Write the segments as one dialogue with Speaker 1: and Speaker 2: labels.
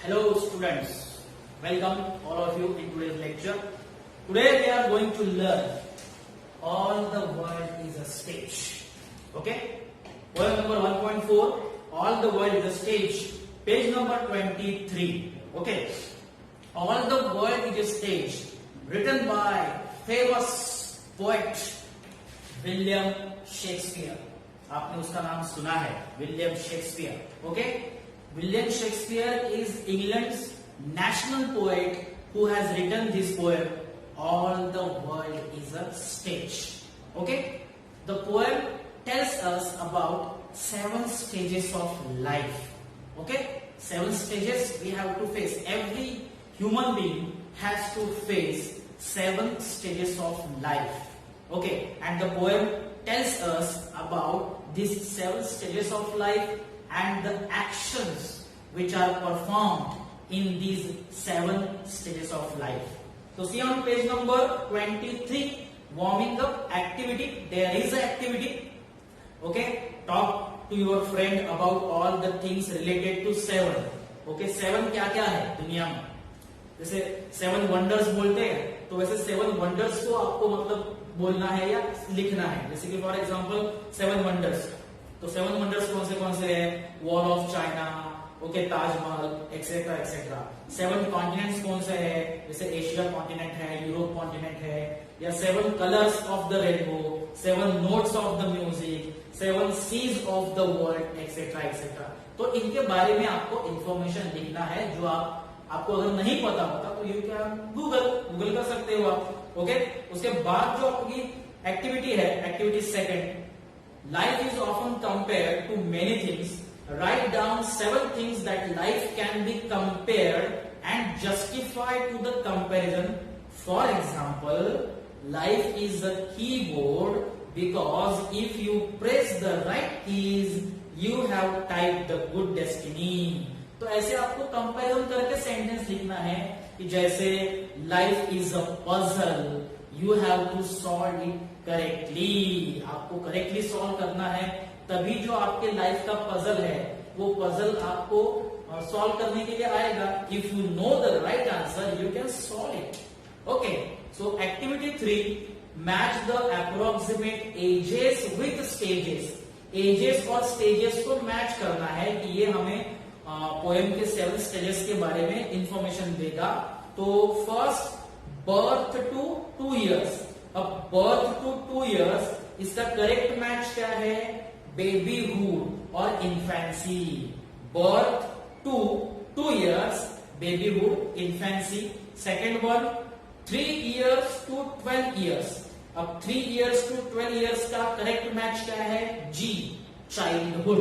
Speaker 1: Hello students, welcome all of you in today's lecture. Today we are going to learn all the world is a stage. Okay? Poem number 1.4, all the world is a stage, page number 23. Okay? All the world is a stage, written by famous poet William Shakespeare. आपने उसका नाम सुना है, William Shakespeare. Okay? William Shakespeare is England's national poet who has written this poem, All the World is a Stage. Okay? The poem tells us about 7 stages of life. Okay? 7 stages we have to face. Every human being has to face 7 stages of life. Okay? And the poem tells us about these 7 stages of life and the actions which are performed in these 7 stages of life. So see on page number 23, warming up activity. There is an activity. Okay, talk to your friend about all the things related to 7. Okay, 7 क्या क्या है दुनिया में. जैसे 7 wonders बोलते हैं, तो वैसे 7 वंडर्स को आपको मतलब बोलना है या लिखना है. जैसे कि फॉर एग्जांपल 7 वंडर्स, तो 7 वंडर्स कौन से हैं? Wall of China, okay, Taj Mahal, etcetera etcetera. 7 continents कौन से है? जैसे एशिया कॉन्टिनेंट है, यूरोप कॉन्टिनेंट है, या 7 colours of the rainbow, 7 notes of the music, 7 seas of the world, etcetera etcetera. तो इनके बारे में आपको इंफॉर्मेशन लिखना है, जो आपको अगर नहीं पता होता तो यू कैन गूगल कर सकते हो आप. ओके, उसके बाद जो आपकी एक्टिविटी है, activity second, life is often compared to many things. Write down 7 things that life can be compared and justified to the comparison. For example, life is a keyboard because if you press the right keys, you have typed the good destiny. तो ऐसे आपको comparison करके sentence लिखना है कि जैसे life is a puzzle, you have to solve it correctly. आपको correctly solve करना है, तभी जो आपके लाइफ का पजल है वो पजल आपको सॉल्व करने के लिए आएगा. If you know the right answer you can solve it. Okay, so activity 3, match the approximate ages with stages. Ages और स्टेजेस को मैच करना है कि ये हमें पोएम के 7 स्टेजेस के बारे में इंफॉर्मेशन देगा. तो फर्स्ट, बर्थ टू 2 years. अब बर्थ टू 2 years, इसका करेक्ट मैच क्या है? बेबीहुड और infancy. Birth to 2 years, babyhood, infancy. Second one, 3 years to 12 years. अब 3 years to 12 years का करेक्ट मैच क्या है? जी, childhood.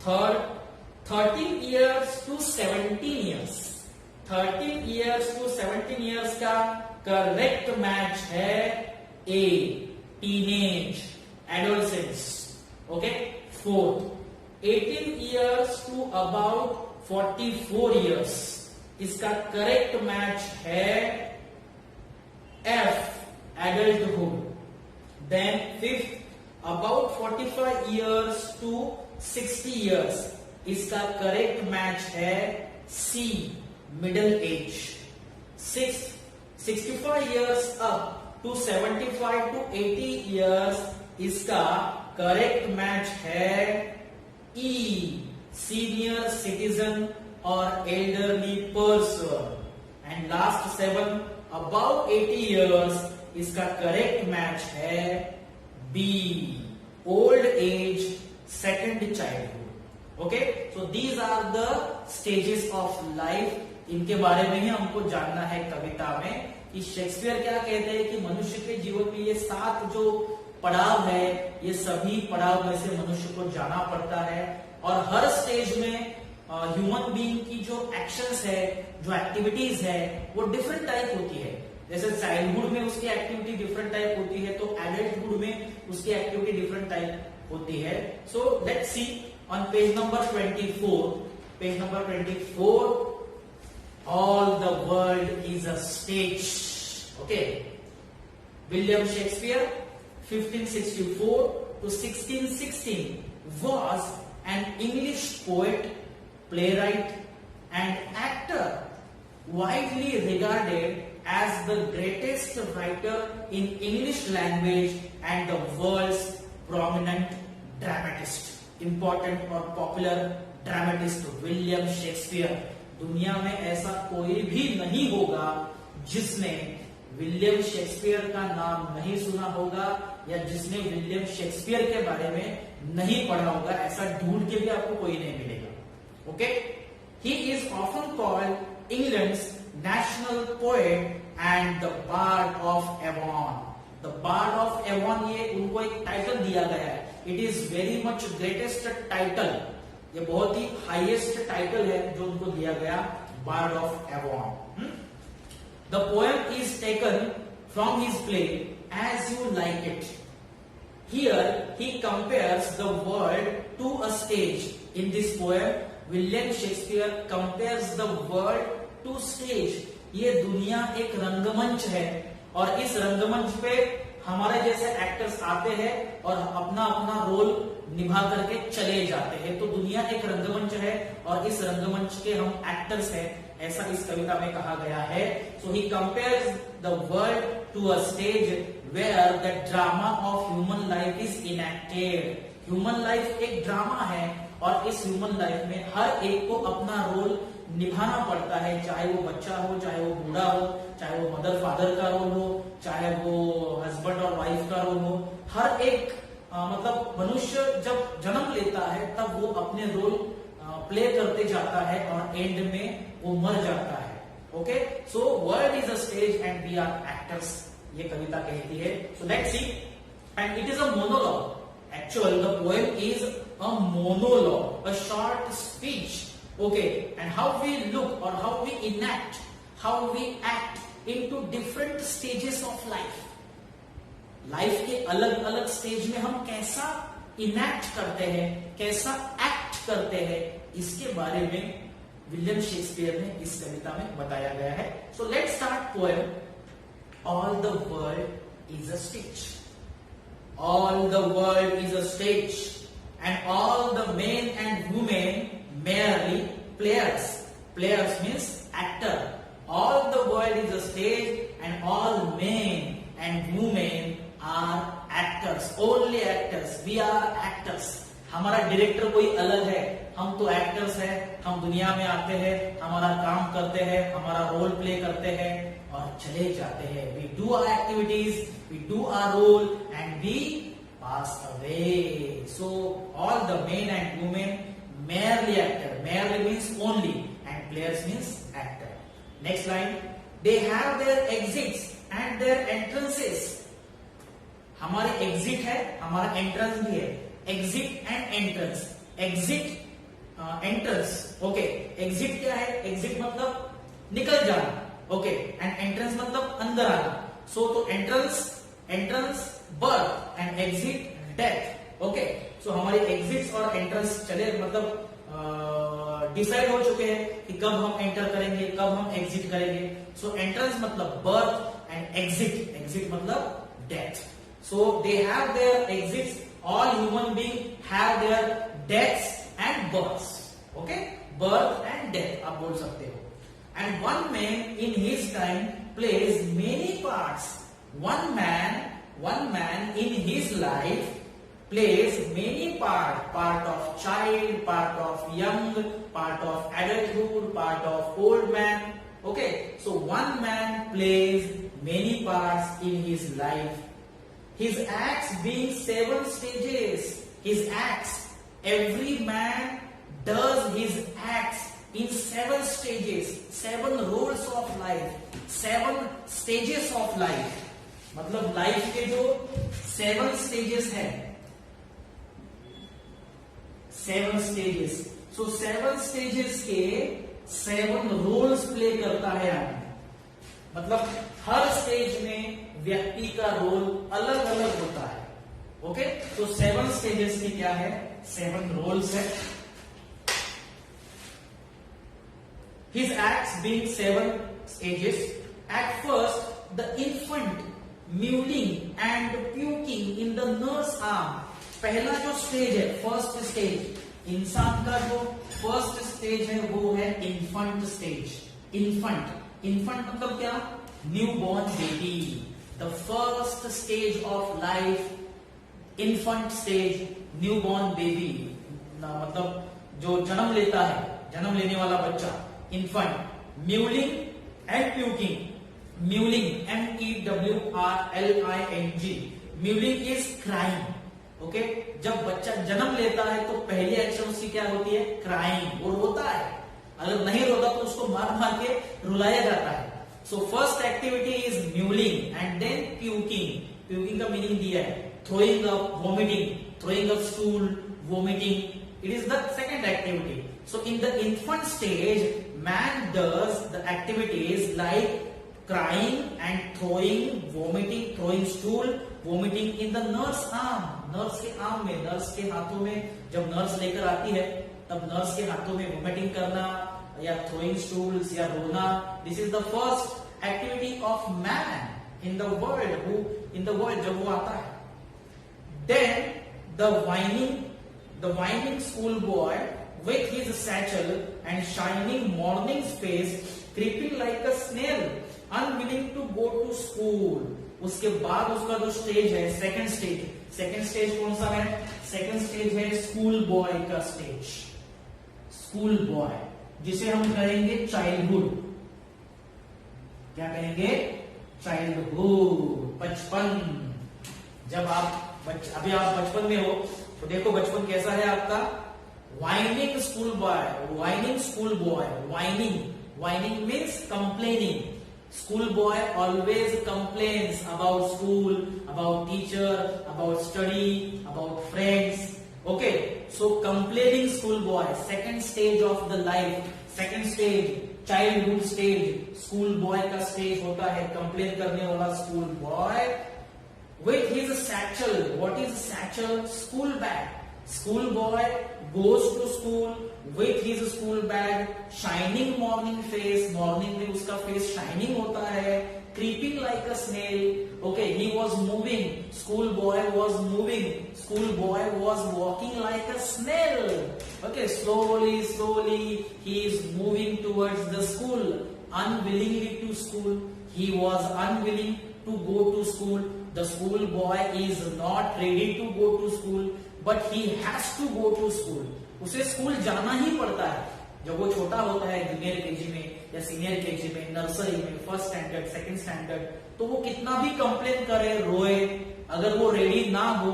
Speaker 1: Third, 13 years to 17 years. 13 years to 17 years का करेक्ट मैच है A, teenage, adolescence. Okay. Fourth, 18 years to about 44 years. इसका correct match है F, adulthood. Then fifth, about 45 years to 60 years. इसका correct match है C, middle age. Sixth, 65 years up to 75 to 80 years. इसका correct match है E, senior citizen और elderly person. And last 7, about 80 years. इसका correct match है B, old age, second childhood. Okay, so these are the stages of life. इनके बारे में ही हमको जानना है कविता में कि शेक्सपियर क्या कहते हैं कि मनुष्य के जीवन में ये 7 जो पड़ाव है, ये सभी पड़ाव में से मनुष्य को जाना पड़ता है. और हर स्टेज में ह्यूमन बीइंग की जो एक्शंस है, जो एक्टिविटीज है, वो डिफरेंट टाइप होती है. जैसे चाइल्डहुड में उसकी एक्टिविटी डिफरेंट टाइप होती है, तो एडल्टहुड में उसकी एक्टिविटी डिफरेंट टाइप होती है. So let's C on page number 24, all the world is a stage. Okay, William Shakespeare 1564 to 1616 was an English poet, playwright, and actor widely regarded as the greatest writer in English language and the world's prominent dramatist. Important और popular dramatist William Shakespeare. दुनिया में ऐसा कोई भी नहीं होगा जिसने William Shakespeare का नाम नहीं सुना होगा या जिसने विलियम शेक्सपियर के बारे में नहीं पढ़ा होगा. ऐसा ढूंढ के भी आपको कोई नहीं मिलेगा. Okay, he is often called England's national poet and the bard of Avon. The bard of Avon, ये उनको एक टाइटल दिया गया है. It is very much greatest title. ये बहुत ही हाईएस्ट टाइटल है जो उनको दिया गया, bard of Avon. The poem is taken from his play as you like it. Here he compares the world to a stage. In this poem, William Shakespeare compares the world to stage. ये दुनिया एक रंगमंच है और इस रंगमंच पे हमारे जैसे एक्टर्स आते हैं और अपना अपना रोल निभा करके चले जाते हैं. तो दुनिया एक रंगमंच है और इस रंगमंच के हम एक्टर्स हैं, ऐसा इस कविता में कहा गया है. So he compares the world to a stage where the drama of human life is enacted. Human life एक ड्रामा है और इस ह्यूमन लाइफ में हर एक को अपना रोल निभाना पड़ता है, चाहे वो बच्चा हो, चाहे वो बूढ़ा हो, चाहे वो मदर फादर का रोल हो, चाहे वो हस्बैंड और वाइफ का रोल हो. हर एक मतलब मनुष्य जब जन्म लेता है तब वो अपने रोल प्ले करते जाता है और एंड में वो मर जाता है. Okay, so world is a stage and we are actors, ये कविता कहती है. So let's see, and it is a monologue. Actual the poem is a monologue, a short speech. Okay, and how we look और how we enact, how we act into different stages of life. Life के अलग अलग stage में हम कैसा enact करते हैं, कैसा एक्ट करते हैं, इसके बारे में विलियम शेक्सपियर ने इस कविता में बताया गया है. So let's start poem. All the world is a stage. All the world is a stage, and all the men and women merely players. Players means actor. All the world is a stage, and all men and women are actors. Only actors. We are actors. हमारा director कोई अलग है, हम तो actors हैं. हम दुनिया में आते हैं, हमारा काम करते हैं, हमारा रोल प्ले करते हैं और चले जाते हैं. We do our activities, we do our role and we pass away. So all the men and women merely actor. Merely means only and players means actor. Next line, they have their exits and their entrances. हमारे exit है, हमारा entrance भी है. Exit and entrance. Exit, entrance. Okay, exit क्या है? Exit मतलब निकल जाना. ओके, एंड एंट्रेंस मतलब अंदर आना. सो तो entrance birth and exit death. Okay, so हमारी एग्जिट्स और एंट्रेंस चले मतलब डिसाइड हो चुके हैं कि कब हम एंटर करेंगे, कब हम एग्जिट करेंगे. सो एंट्रेंस मतलब बर्थ एंड एग्जिट मतलब death. So they have their exits. All human being have their deaths and births. Okay, birth and death आप बोल सकते हो. And one man in his time plays many parts. One man in his life plays many parts. Part of child, part of young, part of adulthood, part of old man. Okay, so one man plays many parts in his life. His acts being 7 stages. His acts. Every man does his acts in 7 stages, 7 roles of life, 7 stages of life. मतलब life के जो 7 stages हैं, 7 stages. सो 7 stages के 7 roles play करता है आदमी. मतलब हर stage में व्यक्ति का रोल अलग अलग होता है. ओके, तो 7 स्टेजेस में क्या है? 7 रोल्स है. His acts being 7 stages. At first, the infant mewling and puking in the nurse arm. पहला जो स्टेज है, फर्स्ट स्टेज, इंसान का जो फर्स्ट स्टेज है वो है इन्फंट स्टेज। इन्फंट, इन्फंट मतलब क्या? New born baby. The first stage of life, infant stage, new born baby, मतलब जो जन्म लेता है, जन्म लेने वाला बच्चा, infant. Mewling and puking. Mewling, MEWRLING, mewling is crying. Okay, जब बच्चा जन्म लेता है तो पहली एक्शन उसकी क्या होती है? क्राइंग, वो रोता है। अगर नहीं रोता तो उसको मार मार के रुलाया जाता है। So first activity is mewling and then puking. Puking का मीनिंग दिया है, throwing up, vomiting, throwing up stool, vomiting. It is the second activity. So in the infant stage, man does the activities like crying and throwing, vomiting, throwing stool, vomiting in the nurse arm. Nurse के arm में, nurse के हाथों में, जब nurse लेकर आती है तब नर्स के हाथों में वोमिटिंग करना या throwing stools या रोना. This is the first activity of man in the world, who in the world जब वो आता है. Then the whining schoolboy with his satchel and shining morning face, creeping like a snail, unwilling to go to school. उसके बाद उसका जो stage है, second stage कौन सा है? सेकंड स्टेज है स्कूल बॉय का स्टेज। स्कूल बॉय, जिसे हम कहेंगे चाइल्डहुड। क्या कहेंगे? चाइल्डहुड, बचपन। जब आप अभी आप बचपन में हो तो देखो बचपन कैसा है आपका? Whining school boy, whining school boy, whining means complaining. School boy always complains about school, about teacher, about study, about friends. Okay, so complaining school boy, second stage of the life, second stage, childhood stage, school boy का stage होता है complain करने वाला school boy with his satchel. What is satchel? School bag. School boy goes to school with his school bag, shining morning face. Morning में उसका face shining होता है. Creeping like a snail. Okay, he was moving. School boy was moving. School boy was walking like a snail. Okay, slowly he is moving towards the school. Unwillingly to school. He was unwilling to go to school. The school boy is not ready to go to school, but he has to go to school. उसे school जाना ही पड़ता है। जब वो छोटा होता है, junior KG में या सीनियर केजी में, नर्सरी में, फर्स्ट स्टैंडर्ड, सेकंड स्टैंडर्ड, तो वो कितना भी कंप्लेन करे, रोए, अगर वो रेडी ना हो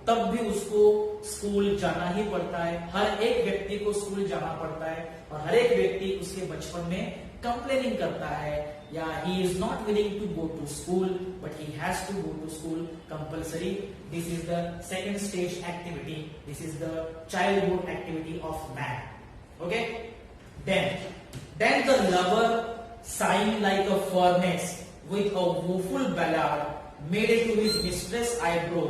Speaker 1: तब भी उसको स्कूल जाना ही पड़ता है। हर एक व्यक्ति को स्कूल जाना पड़ता है और हर एक व्यक्ति उसके बचपन में कंप्लेनिंग करता है, या he is not willing to go to school but he has to go to school compulsory. This is the second stage activity. This is the childhood activity of man. Okay, then the lover sighing like a furnace with a woeful ballad made it to his mistress eyebrow.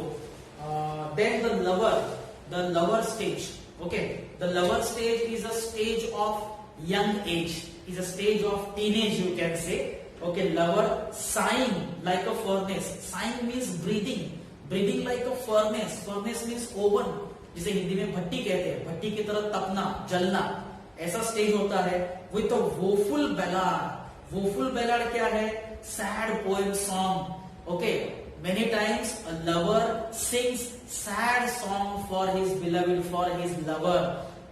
Speaker 1: Then the lover stage. Okay, the lover stage is a stage of young age, is a stage of teenage, you can say. Okay, lover sighing like a furnace. Sighing means breathing like a furnace. Furnace means oven, जिसे हिंदी में भट्टी कहते हैं, भट्टी की तरह तपना, जलना, ऐसा stage होता है। With a woeful ballad क्या है? Sad poem song. Okay, many times a lover sings sad song for his beloved, for his lover,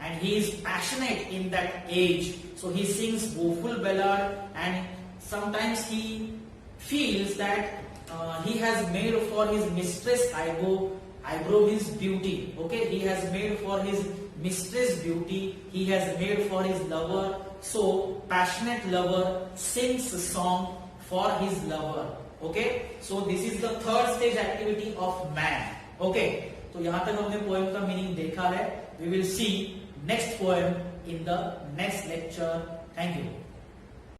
Speaker 1: and he is passionate in that age, so he sings woeful ballad, and sometimes he feels that he has made for his mistress eyebrow means beauty. Okay, he has made for his mistress beauty, he has made for his lover, so passionate lover sings a song for his lover. Okay, so this is the third stage activity of man. Okay, तो यहां तक हमने poem का meaning देखा है. We will see next poem in the next lecture. Thank you.